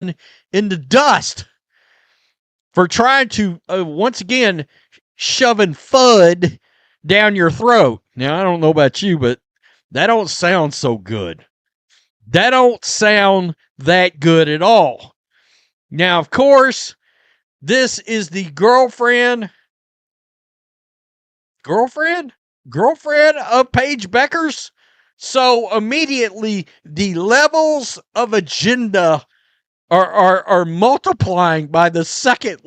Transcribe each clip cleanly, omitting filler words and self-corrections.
in the dust for trying to, once again, shoving Fudd down your throat. Now, I don't know about you, but that don't sound so good. That don't sound that good at all. Now, of course, this is the girlfriend of Paige Bueckers. So immediately the levels of agenda are multiplying by the second.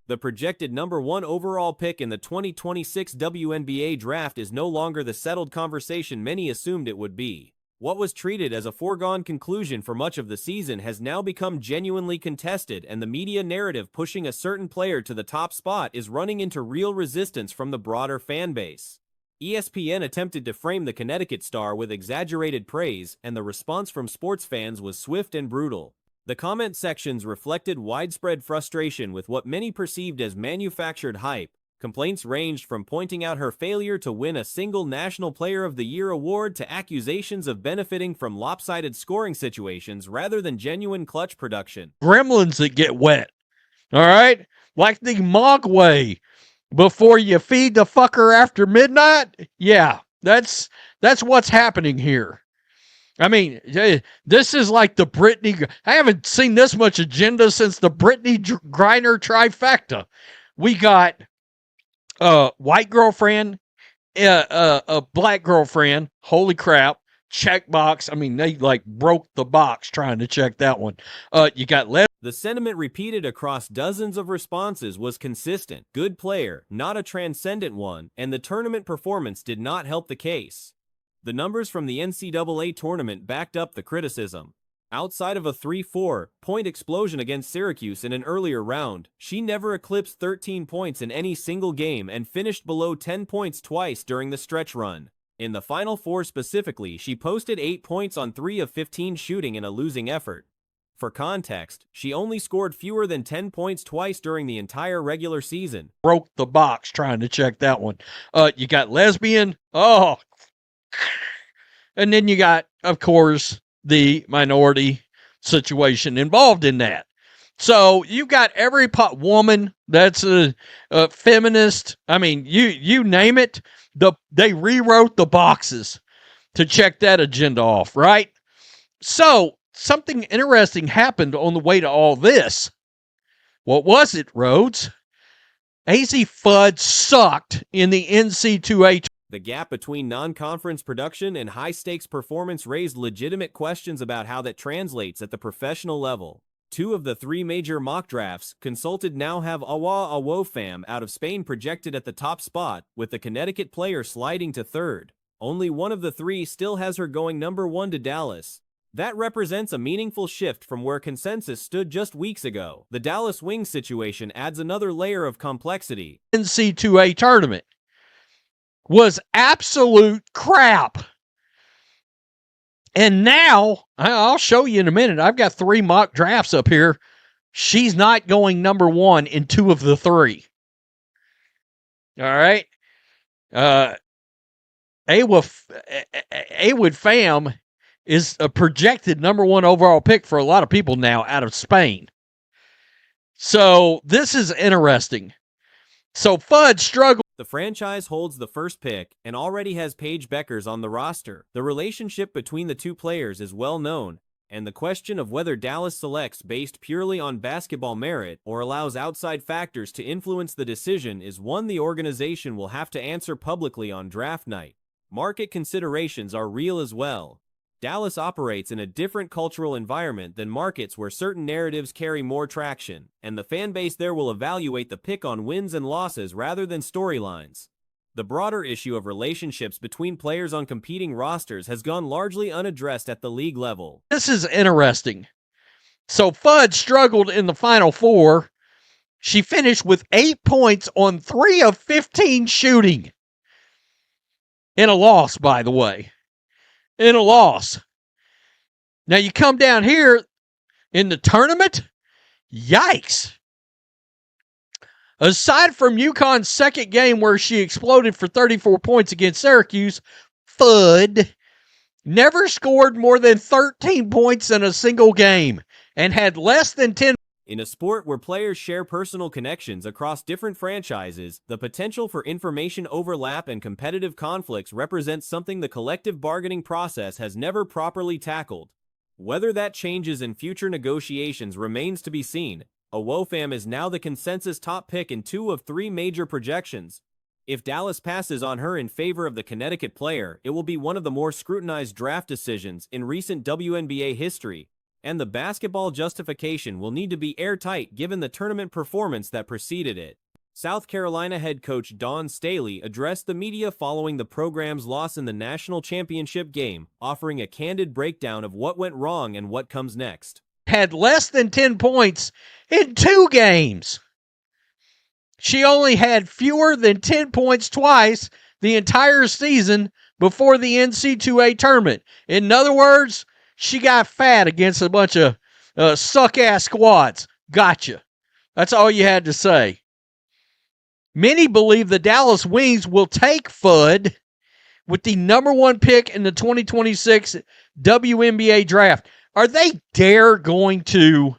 The projected number 1 overall pick in the 2026 WNBA draft is no longer the settled conversation many assumed it would be. What was treated as a foregone conclusion for much of the season has now become genuinely contested, and the media narrative pushing a certain player to the top spot is running into real resistance from the broader fan base. ESPN attempted to frame the Connecticut star with exaggerated praise, and the response from sports fans was swift and brutal. The comment sections reflected widespread frustration with what many perceived as manufactured hype. Complaints ranged from pointing out her failure to win a single National Player of the Year award to accusations of benefiting from lopsided scoring situations rather than genuine clutch production. Gremlins that get wet, all right? Like the Mogwai before you feed the fucker after midnight? Yeah, that's what's happening here. I mean, this is like the Brittany. I haven't seen this much agenda since the Brittany Griner trifecta. We got white girlfriend, a black girlfriend. Holy crap. Checkbox. I mean, they like broke the box trying to check that one. You got The sentiment repeated across dozens of responses was consistent. Good player, not a transcendent one, and the tournament performance did not help the case. The numbers from the NCAA tournament backed up the criticism. Outside of a 3-4 point explosion against Syracuse in an earlier round, she never eclipsed 13 points in any single game and finished below 10 points twice during the stretch run. In the Final Four specifically, she posted 8 points on 3 of 15 shooting in a losing effort. For context, she only scored fewer than 10 points twice during the entire regular season. Broke the box trying to check that one. You got lesbian. Oh. And then you got, of course, the minority situation involved in that. So you got every woman that's a feminist. I mean, you name it. They rewrote the boxes to check that agenda off, right? So something interesting happened on the way to all this. What was it, Rhodes? Azzi Fudd sucked in the NC2A. The gap between non-conference production and high-stakes performance raised legitimate questions about how that translates at the professional level. 2 of the 3 major mock drafts consulted now have Awa Awofam out of Spain projected at the top spot, with the Connecticut player sliding to 3rd. Only one of the 3 still has her going number 1 to Dallas. That represents a meaningful shift from where consensus stood just weeks ago. The Dallas Wings situation adds another layer of complexity. NC2A tournament was absolute crap. And now, I'll show you in a minute, I've got 3 mock drafts up here. She's not going number 1 in 2 of the 3. All right. Awood Fam is a projected number 1 overall pick for a lot of people now out of Spain. So this is interesting. So Fudd struggled. The franchise holds the first pick and already has Paige Bueckers on the roster. The relationship between the 2 players is well known, and the question of whether Dallas selects based purely on basketball merit or allows outside factors to influence the decision is one the organization will have to answer publicly on draft night. Market considerations are real as well. Dallas operates in a different cultural environment than markets where certain narratives carry more traction, and the fan base there will evaluate the pick on wins and losses rather than storylines. The broader issue of relationships between players on competing rosters has gone largely unaddressed at the league level. This is interesting. So Fudd struggled in the Final Four. She finished with 8 points on 3 of 15 shooting. In a loss, by the way. In a loss. Now you come down here in the tournament. Yikes. Aside from UConn's second game where she exploded for 34 points against Syracuse, Fudd never scored more than 13 points in a single game. and had less than 10. In a sport where players share personal connections across different franchises, the potential for information overlap and competitive conflicts represents something the collective bargaining process has never properly tackled. Whether that changes in future negotiations remains to be seen. Awofam is now the consensus top pick in 2 of 3 major projections. If Dallas passes on her in favor of the Connecticut player, it will be one of the more scrutinized draft decisions in recent WNBA history, and the basketball justification will need to be airtight given the tournament performance that preceded it. South Carolina head coach Dawn Staley addressed the media following the program's loss in the national championship game, offering a candid breakdown of what went wrong and what comes next. Had less than 10 points in 2 games. She only had fewer than 10 points twice the entire season before the NC2A tournament. In other words, she got fat against a bunch of suck-ass squads. Gotcha. That's all you had to say. Many believe the Dallas Wings will take Fudd with the number 1 pick in the 2026 WNBA draft. Are they dare going to?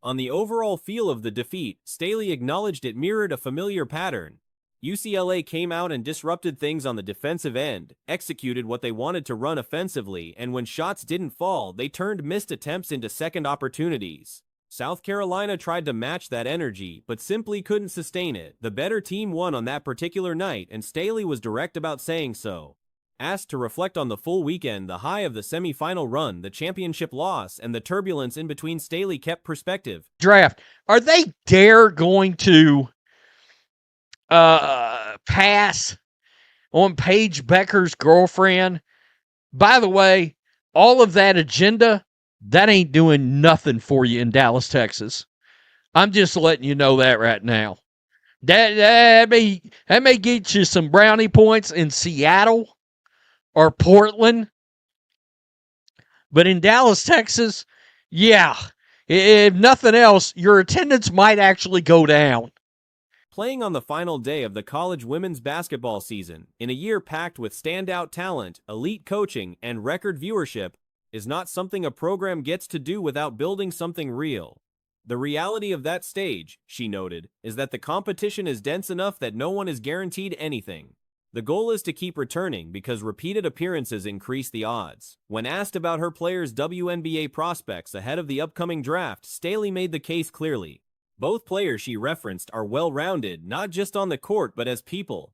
On the overall feel of the defeat, Staley acknowledged it mirrored a familiar pattern. UCLA came out and disrupted things on the defensive end, executed what they wanted to run offensively, and when shots didn't fall, they turned missed attempts into second opportunities. South Carolina tried to match that energy, but simply couldn't sustain it. The better team won on that particular night, and Staley was direct about saying so. Asked to reflect on the full weekend, the high of the semifinal run, the championship loss, and the turbulence in between, Staley kept perspective. Draft. Are they dare going to pass on Paige Bueckers' girlfriend? By the way, all of that agenda, that ain't doing nothing for you in Dallas, Texas. I'm just letting you know that right now. That may get you some brownie points in Seattle or Portland. But in Dallas, Texas, yeah, if nothing else, your attendance might actually go down. Playing on the final day of the college women's basketball season, in a year packed with standout talent, elite coaching, and record viewership, is not something a program gets to do without building something real. The reality of that stage, she noted, is that the competition is dense enough that no one is guaranteed anything. The goal is to keep returning because repeated appearances increase the odds. When asked about her players' WNBA prospects ahead of the upcoming draft, Staley made the case clearly. Both players she referenced are well-rounded, not just on the court, but as people.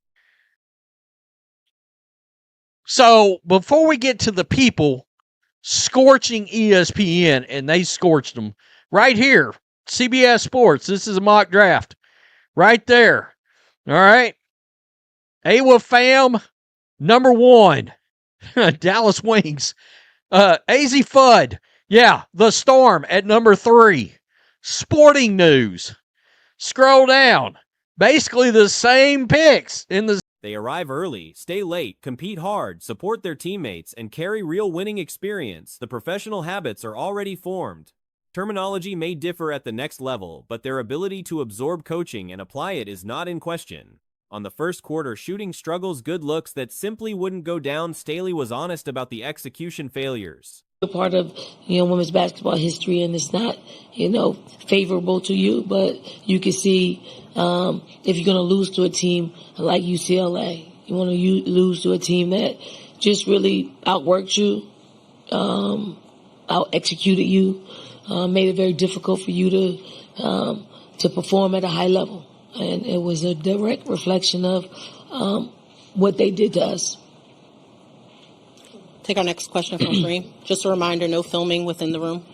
So, before we get to the people scorching ESPN, and they scorched them right here, CBS Sports, this is a mock draft, right there, all right? Awofam, number 1, Dallas Wings. Azzi Fudd, yeah, the Storm at number 3. Sporting News. Scroll down. Basically the same picks in the. They arrive early, stay late, compete hard, support their teammates, and carry real winning experience. The professional habits are already formed. Terminology may differ at the next level, but their ability to absorb coaching and apply it is not in question. On the first quarter shooting struggles, good looks that simply wouldn't go down, Staley was honest about the execution failures. A part of, women's basketball history, and it's not, favorable to you, but you can see if you're going to lose to a team like UCLA, you want to lose to a team that just really outworked you, out-executed you, made it very difficult for you to perform at a high level. And it was a direct reflection of what they did to us. Take our next question from Kareem. Just a reminder, no filming within the room.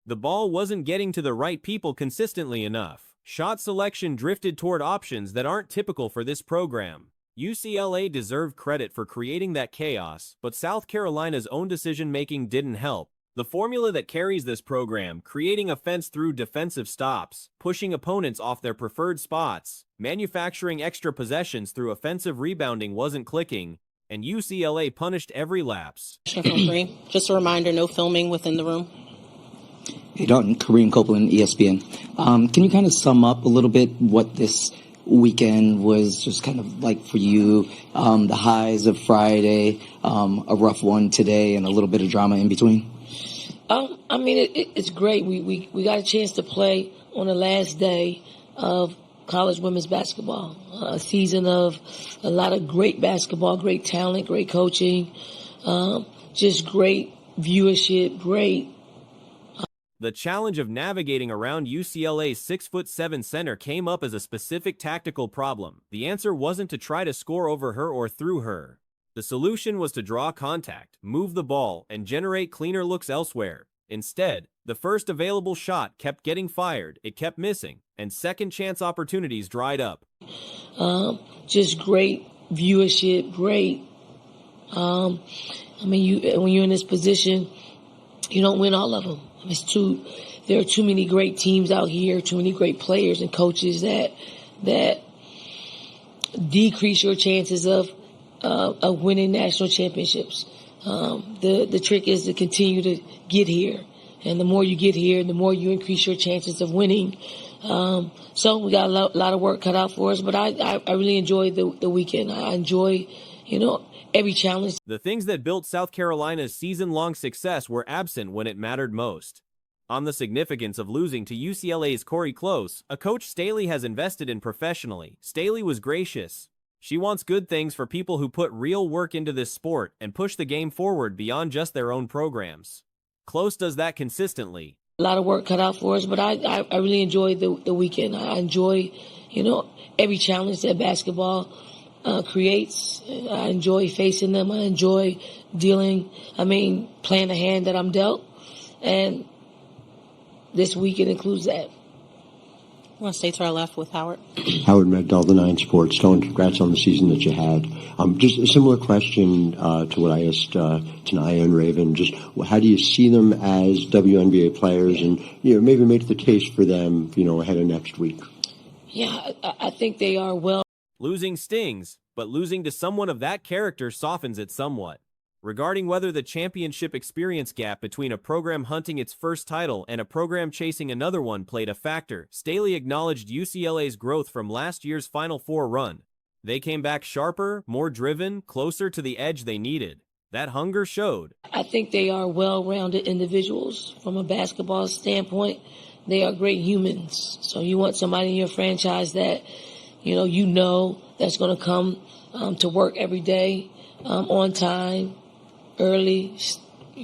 The ball wasn't getting to the right people consistently enough. Shot selection drifted toward options that aren't typical for this program. UCLA deserved credit for creating that chaos, but South Carolina's own decision-making didn't help. The formula that carries this program, creating offense through defensive stops, pushing opponents off their preferred spots, manufacturing extra possessions through offensive rebounding wasn't clicking, and UCLA punished every lapse. Just a reminder, no filming within the room. Hey, Dalton, Kareem Copeland, ESPN. Can you kind of sum up a little bit what this weekend was just kind of like for you? The highs of Friday, a rough one today, and a little bit of drama in between? I mean, it's great. We got a chance to play on the last day of college women's basketball. A season of a lot of great basketball, great talent, great coaching, just great viewership, great. The challenge of navigating around UCLA's 6'7" center came up as a specific tactical problem. The answer wasn't to try to score over her or through her. The solution was to draw contact, move the ball, and generate cleaner looks elsewhere. Instead, the first available shot kept getting fired, it kept missing, and second chance opportunities dried up. Just great viewership, great. I mean, when you're in this position, you don't win all of them. There are too many great teams out here, too many great players and coaches that decrease your chances of winning national championships. The trick is to continue to get here, and the more you get here, the more you increase your chances of winning. So we got a lot of work cut out for us, but I really enjoyed the weekend. I enjoy, every challenge. The things that built South Carolina's season-long success were absent when it mattered most. On the significance of losing to UCLA's Corey Close, a coach Staley has invested in professionally, Staley was gracious. She wants good things for people who put real work into this sport and push the game forward beyond just their own programs. Close does that consistently. A lot of work cut out for us, but I really enjoyed the weekend. I enjoy, every challenge that basketball creates. I enjoy facing them. I enjoy playing the hand that I'm dealt. And this weekend includes that. I want to stay to our left with Howard. Howard Megdal, the 9 Sports. Stone, congrats on the season that you had. Just a similar question to what I asked Tanaya and Raven. Just how do you see them as WNBA players, and maybe make the case for them, ahead of next week? Yeah, I think they are well. Losing stings, but losing to someone of that character softens it somewhat. Regarding whether the championship experience gap between a program hunting its first title and a program chasing another one played a factor, Staley acknowledged UCLA's growth from last year's Final Four run. They came back sharper, more driven, closer to the edge they needed. That hunger showed. I think they are well-rounded individuals from a basketball standpoint. They are great humans. So you want somebody in your franchise that, that's going to come to work every day, on time, early,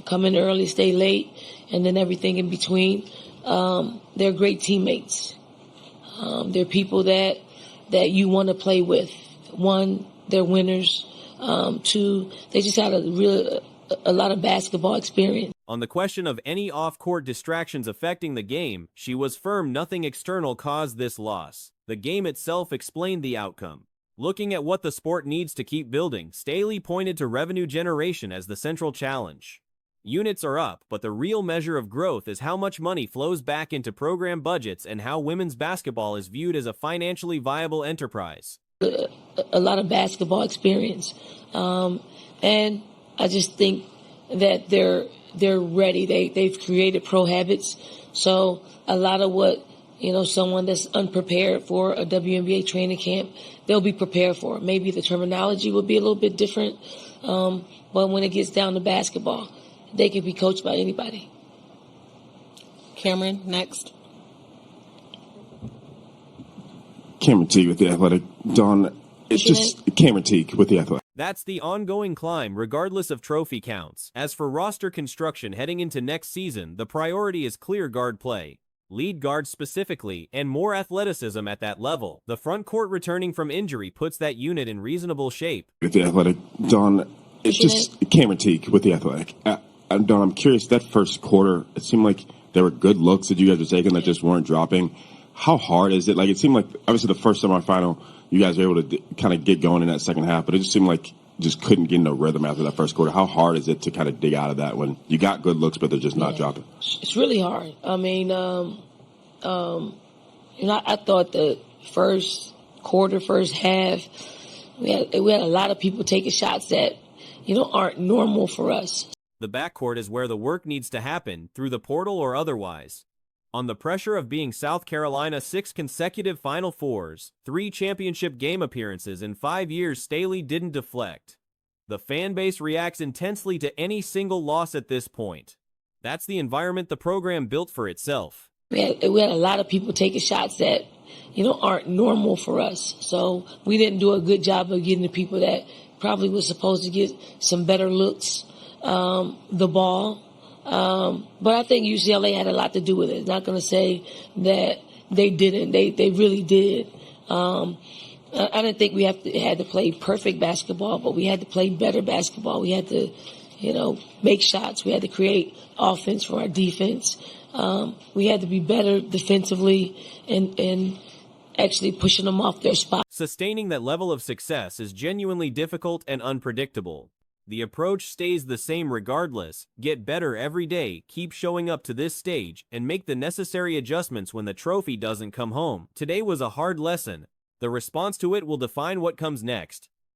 come in early, stay late, and then everything in between. They're great teammates. They're people that you want to play with. One, they're winners. Two, they just had a lot of basketball experience. On the question of any off-court distractions affecting the game, she was firm nothing external caused this loss. The game itself explained the outcome. Looking at what the sport needs to keep building, Staley pointed to revenue generation as the central challenge. Units are up, but the real measure of growth is how much money flows back into program budgets and how women's basketball is viewed as a financially viable enterprise. A lot of basketball experience. And I just think that they're ready. They've created pro habits. So a lot of what someone that's unprepared for a WNBA training camp, they'll be prepared for it. Maybe the terminology will be a little bit different, but when it gets down to basketball, they can be coached by anybody. Cameron, next. Cameron Teague with The Athletic. Dawn, it's just Cameron Teague with The Athletic. That's the ongoing climb, regardless of trophy counts. As for roster construction heading into next season, the priority is clear guard play. Lead guards specifically, and more athleticism at that level. The front court returning from injury puts that unit in reasonable shape. With The Athletic. Dawn, it's just Cameron Teague with The Athletic. Dawn, I'm curious, that first quarter, it seemed like there were good looks that you guys were taking that just weren't dropping. How hard is it? Like, it seemed like, obviously, the first semifinal, you guys were able to kind of get going in that second half, but it just seemed like just couldn't get into a rhythm after that first quarter. How hard is it to kind of dig out of that when you got good looks, but they're just not dropping? It's really hard. I mean, I thought the first quarter, first half, we had a lot of people taking shots that, aren't normal for us. The backcourt is where the work needs to happen, through the portal or otherwise. On the pressure of being South Carolina's 6 consecutive Final Fours, 3 championship game appearances in 5 years, Staley didn't deflect. The fan base reacts intensely to any single loss at this point. That's the environment the program built for itself. We had a lot of people taking shots that, aren't normal for us. So we didn't do a good job of getting the people that probably was supposed to get some better looks, the ball. But I think UCLA had a lot to do with it. Not going to say that they didn't. They really did. I didn't think we had to play perfect basketball, but we had to play better basketball. We had to, make shots. We had to create offense for our defense. We had to be better defensively and actually pushing them off their spot. Sustaining that level of success is genuinely difficult and unpredictable. The approach stays the same regardless. Get better every day, keep showing up to this stage, and make the necessary adjustments when the trophy doesn't come home. Today was a hard lesson. The response to it will define what comes next.